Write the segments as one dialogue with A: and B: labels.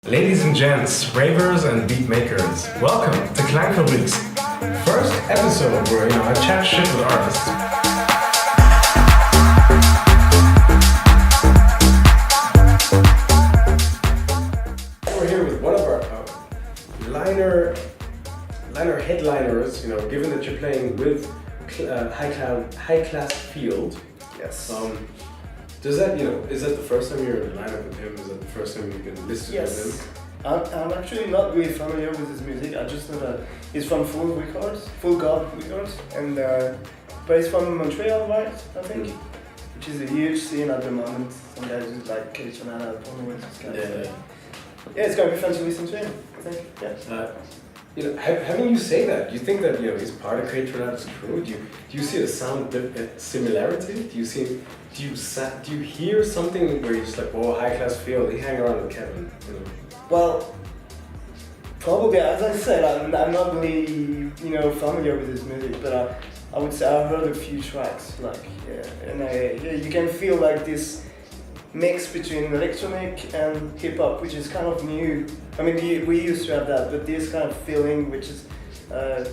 A: Ladies and gents, ravers and beat makers, welcome to Klangfabrik's first episode where I chat shit with artists. We're here with one of our liner headliners. Given that you're playing with high class field.
B: Yes.
A: Is that the first time you're in the lineup with him? Is that the first time you've been listed with him?
B: I'm actually not really familiar with his music. I just know that he's from Full God Records, and but he's from Montreal, right? I think, which is a huge scene at the moment. Some guys just like Kilichonana, Pono, this kind of stuff. Yeah, it's gonna be fun to listen to him, I think. Yeah.
A: Having you say that, do you think that he's part of Create Trinidad's crew? Do you see a sound similarity? Do you hear something where you're just like, whoa, high class feel? They hang around with Kevin.
B: Well, probably as I said, I'm not really familiar with his music, but I would say I've heard a few tracks, and you can feel like this mix between electronic and hip hop, which is kind of new. I mean, we used to have that, but this kind of feeling, which is a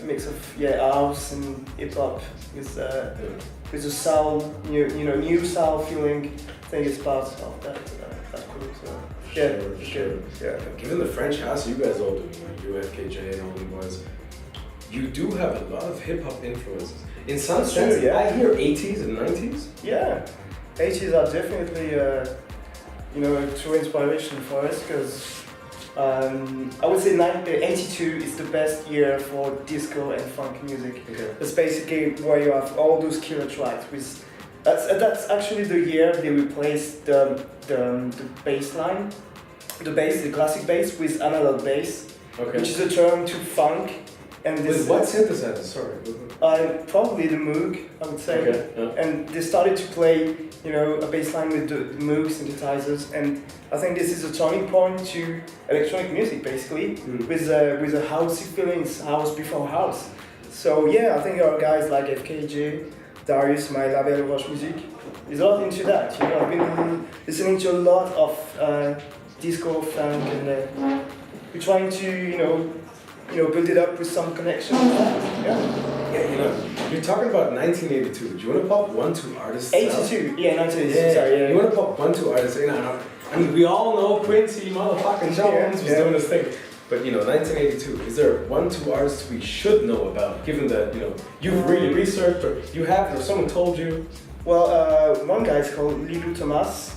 B: mix of house and hip hop, with a soul, new soul feeling. I think it's part of that group. So
A: sure. Yeah. Given the French house you guys all do, you FKJ and all the boys, you do have a lot of hip hop influences. In some sense, I hear 80s and 90s.
B: Yeah. 80s are definitely a true inspiration for us, because I would say 82 is the best year for disco and funk music.
A: Okay.
B: It's basically where you have all those killer tracks. That's actually the year they replaced the bass line, the classic bass, with analog bass, which is a term to funk. And this
A: with what synthesizer? Sorry.
B: Probably the Moog, I would say.
A: Okay, yeah. And
B: they started to play, a bass line with the Moog synthesizers, and I think this is a turning point to electronic music, basically, with a housey feelings, house before house. So I think our guys like FKJ, Darius, my label Roche Music, is a lot into that. I've been listening to a lot of disco, funk, and we're trying to, build it up with some connection.
A: You're talking about 1982. Do you want to pop 1-2 artists?
B: 82, 1982. Sorry,
A: You want to pop 1-2 artists? I mean, we all know Quincy motherfucking Jones was doing this thing. But 1982. Is there 1-2 artists we should know about? Given that you've really researched, or you have, or someone told you.
B: Well, one guy is called Lilou Thomas.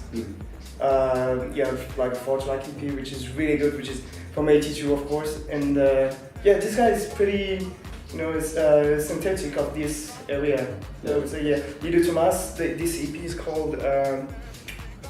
B: Like 4-track EP, which is really good, which is from 82, of course. And this guy is pretty, it's synthetic of this area. So Lilou Thomas, this EP is called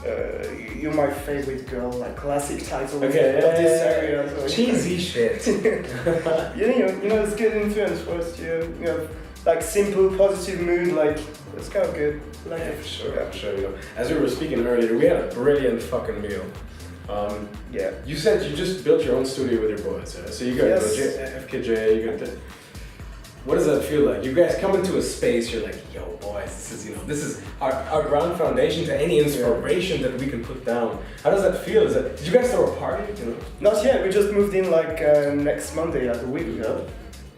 B: You're My Favorite Girl, like classic title of this area. So
A: cheesy shit.
B: It's good influence for us to, like simple, positive mood, like it's kind of good. Like
A: for sure. As we were speaking earlier, we had a brilliant fucking meal. You said you just built your own studio with your boys, so you got FKJ, you got what does that feel like? You guys come into a space, you're like, yo boys, this is our ground foundation to any inspiration that we can put down. How does that feel? Did you guys throw a party?
B: Not yet, we just moved in like next Monday, like a week ago.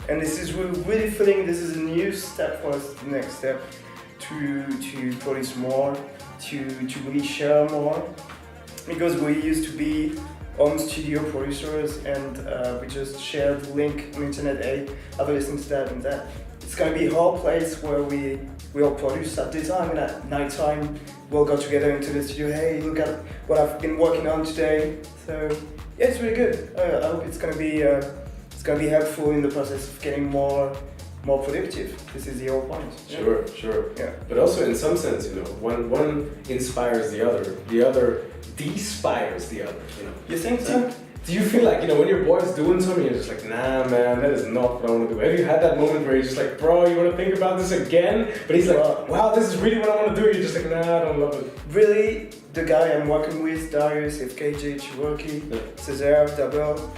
B: And we're really feeling this is a new step for us, the next step, to produce more, to really share more. Because we used to be home studio producers, and we just shared the link on internet, have a listen to that and that. It's gonna be a whole place where we all produce at daytime, and at nighttime we'll go together into the studio. Hey, look at what I've been working on today. So it's really good. I hope it's gonna be helpful in the process of getting more productive. This is the whole point.
A: Sure. Yeah. But also in some sense, one inspires the other de-spires the other.
B: You think so?
A: Do you feel like, when your boy's doing something, you're just like, nah man, that is not what I want to do? Have you had that moment where you're just like, bro, you want to think about this again? But he's like, wow, this is really what I want to do. You're just like, nah, I don't love it.
B: Really, the guy I'm working with, Darius, FKJ, Chiroki, Cesar, Double,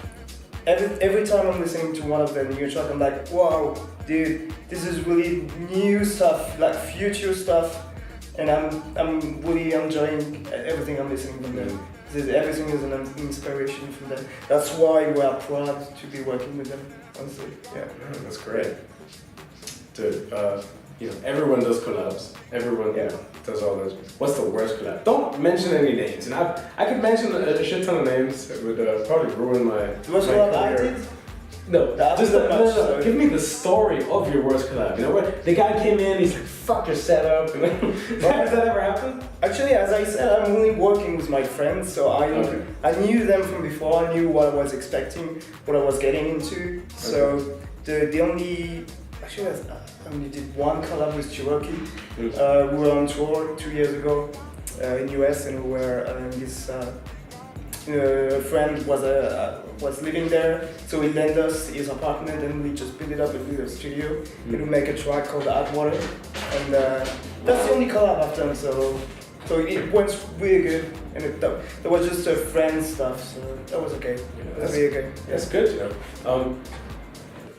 B: every time I'm listening to one of their new tracks, I'm like, wow, dude, this is really new stuff, like future stuff, and I'm really enjoying everything I'm listening from them. Everything is an inspiration from them. That's why we are proud to be working with them, honestly. Yeah.
A: That's great. Dude, everyone does collabs. Everyone does all those. What's the worst collab? Don't mention any names. And I could mention a shit ton of names. It would probably ruin my
B: The worst collab I did?
A: No, no. Give me the story of your worst collab. You know what? The guy came in, he's like, "Fuck your setup." Has that ever happened?
B: Actually, as I said, I'm only working with my friends, so I knew them from before. I knew what I was expecting, what I was getting into. So the only actually I only did one collab with Cherokee. We were on tour 2 years ago in US, and we were his friend was living there, so he lent us his apartment, and we just built it up with a studio. We would make a track called Water, and that's the only collab I've done. So it went really good, and that was just friend stuff, so that was okay. That's really okay.
A: That's good,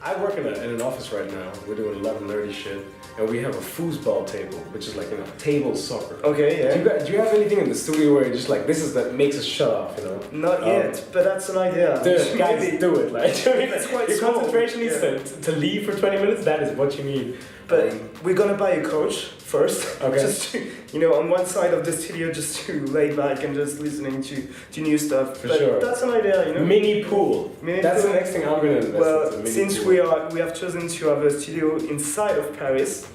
A: I work in an office right now. We're doing a lot of nerdy shit, and we have a foosball table, which is like table soccer.
B: Okay, yeah.
A: Do you have anything in the studio where you're just like, this is that makes us shut off,
B: Not yet, but that's an idea.
A: Dude, guys, do it. Like,
B: it's quite
A: your
B: small.
A: concentration needs to leave for 20 minutes. That is what you need.
B: But we're gonna buy a coach first.
A: Okay.
B: Just to, on one side of the studio, just to lay back and just listening to new stuff.
A: For sure.
B: That's an idea,
A: Mini pool. That's the next thing I'm gonna invest in.
B: Well, since we have chosen to have a studio inside of Paris,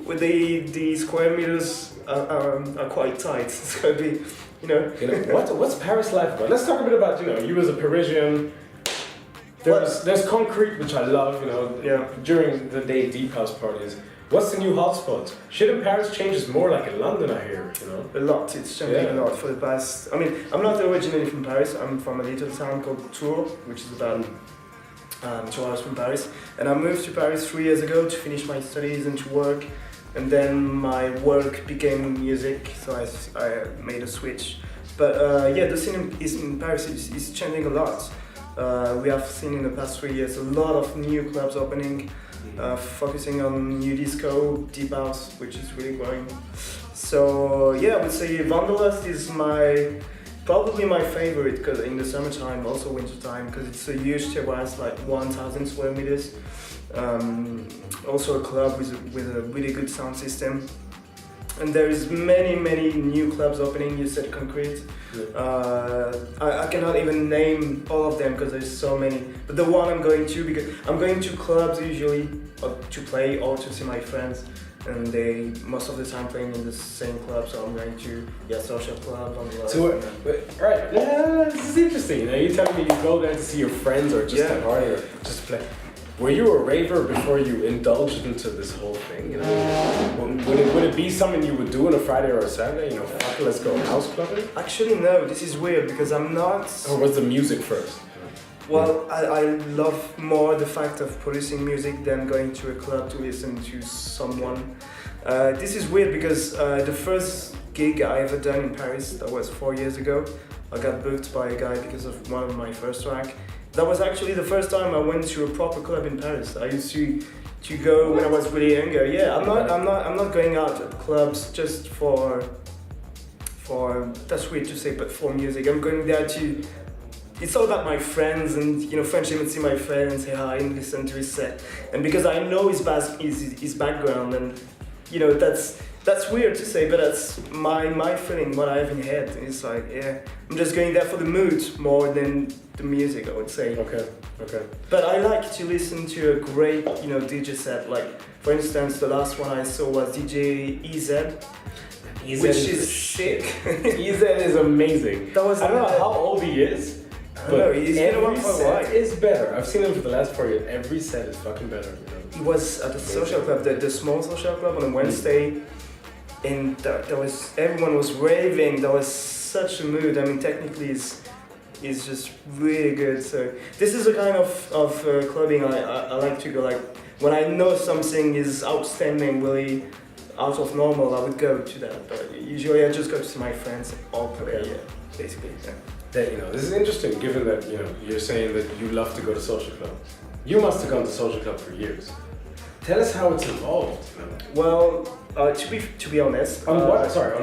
B: with the square meters are quite tight. It's gonna be,
A: what's Paris life about? Let's talk a bit about you as a Parisian. There's concrete, which I love, during the day deep house parties. What's the new hotspot? Shit in Paris changes more like in London, I hear,
B: A lot, it's changing a lot for the past... I mean, I'm not originally from Paris, I'm from a little town called Tours, which is about 2 hours from Paris. And I moved to Paris 3 years ago to finish my studies and to work. And then my work became music, so I made a switch. But the scene in Paris is changing a lot. We have seen in the past 3 years a lot of new clubs opening, focusing on new disco, deep house, which is really growing. So I would say Wanderlust is probably my favorite, because in the summertime, also wintertime, because it's a huge terrace, like 1,000 square meters. Also a club with a really good sound system. And there is many new clubs opening. You said concrete. I cannot even name all of them because there's so many. But the one I'm going to, because I'm going to clubs usually to play or to see my friends, and they most of the time playing in the same club. So I'm going to social club on the.
A: So right, this is interesting. You telling me you go there to see your friends or just to party or just to play. Were you a raver before you indulged into this whole thing? Would it be something you would do on a Friday or a Saturday? Fuck, let's go house clubbing?
B: Actually, no. This is weird because I'm not.
A: Or was the music first?
B: Well, I love more the fact of producing music than going to a club to listen to someone. This is weird because the first gig I ever done in Paris, that was 4 years ago. I got booked by a guy because of one of my first track. That was actually the first time I went to a proper club in Paris. I used to go when I was really younger. Yeah, I'm not going out at clubs just for that's weird to say, but for music. I'm going there to. It's all about my friends and friendship, and see my friend and say hi and listen to his set. And because I know his background, and that's weird to say, but that's my feeling, what I have in head. It's like, I'm just going there for the mood more than the music, I would say.
A: Okay.
B: But I like to listen to a great, DJ set. Like, for instance, the last one I saw was DJ EZ. Which is sick.
A: EZ is amazing. I don't know how old he is. But
B: he's been around for a while.
A: Is better. I've seen him for the last 4 years. Every set is fucking better.
B: He was at the social club, the small social club on a Wednesday, and everyone was raving. There was such a mood. I mean, technically, it's just really good. So this is the kind of clubbing I like to go. Like when I know something is outstanding, really out of normal, I would go to that. But usually, I just go to see my friends or play. Basically.
A: This is interesting, given that you're saying that you love to go to social club. You must have gone to social club for years. Tell us how it's evolved.
B: Well, To be honest.
A: On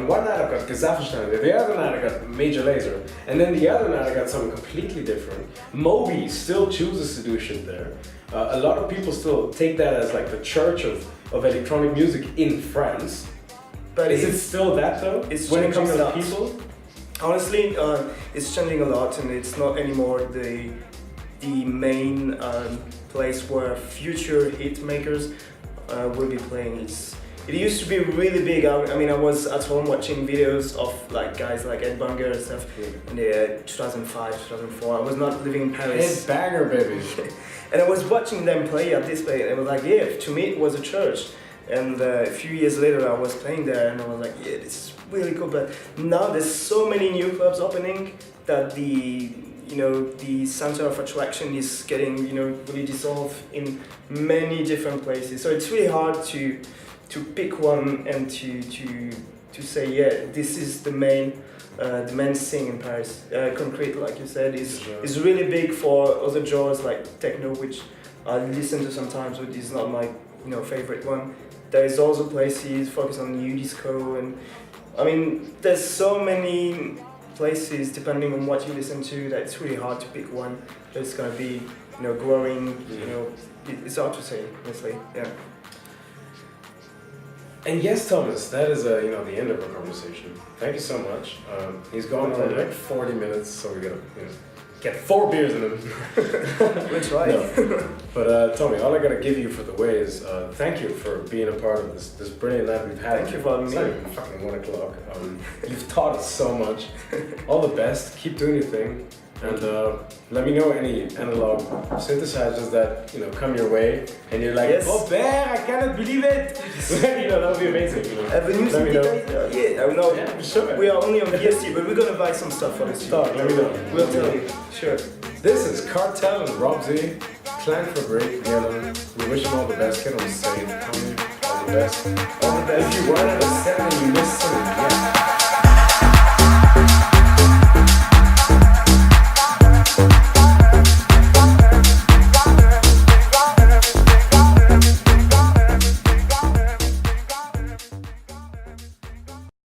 A: one night I got Gesaffelstein, the other night I got Major Lazer, and then the other night I got something completely different. Moby still chooses to do shit there. A lot of people still take that as like the church of electronic music in France.
B: But
A: is it still that though?
B: It's
A: when it comes
B: changing
A: to
B: a lot.
A: people?
B: Honestly, it's changing a lot, and it's not anymore the main place where future hit makers will be playing. It used to be really big. I mean, I was at home watching videos of like guys like Ed Banger and stuff in the 2005, 2004. I was not living in Paris.
A: Ed Banger, baby.
B: And I was watching them play at this place, and it was like, yeah, to me it was a church. And a few years later, I was playing there, and I was like, yeah, this is really cool. But now there's so many new clubs opening that the center of attraction is getting really dissolved in many different places. So it's really hard to pick one and to say, yeah, this is the main thing in Paris. Concrete, like you said, is really big for other genres like techno, which I listen to sometimes, but is not my favorite one. There is also places focused on new disco, and I mean, there's so many places depending on what you listen to that it's really hard to pick one that's gonna be growing. It's hard to say, honestly. Yeah.
A: And yes, Thomas, that is the end of our conversation. Thank you so much. He's gone on like 40 minutes, so we gotta get 4 beers in him.
B: We'll try.
A: No. But Tommy, all I gotta give you for the way is thank you for being a part of this brilliant night we've had.
B: Thank you for having me.
A: It's not even fucking 1 o'clock. You've taught us so much. All the best. Keep doing your thing. And let me know any analog synthesizers that come your way, and you're like,
B: yes.
A: Oh, Bear, I cannot believe it. That would be amazing.
B: Have a new
A: let me know.
B: Yeah, I know.
A: Yeah, sure.
B: We are only on VST, but we're gonna buy some stuff for this.
A: Talk, let me know.
B: We'll tell you. Sure.
A: This is Cartel and Rob Z, Klangfabrik. We wish them all the best. Get them safe. Tommy, all the best.
B: All the best.
A: If you weren't understanding, you missed something.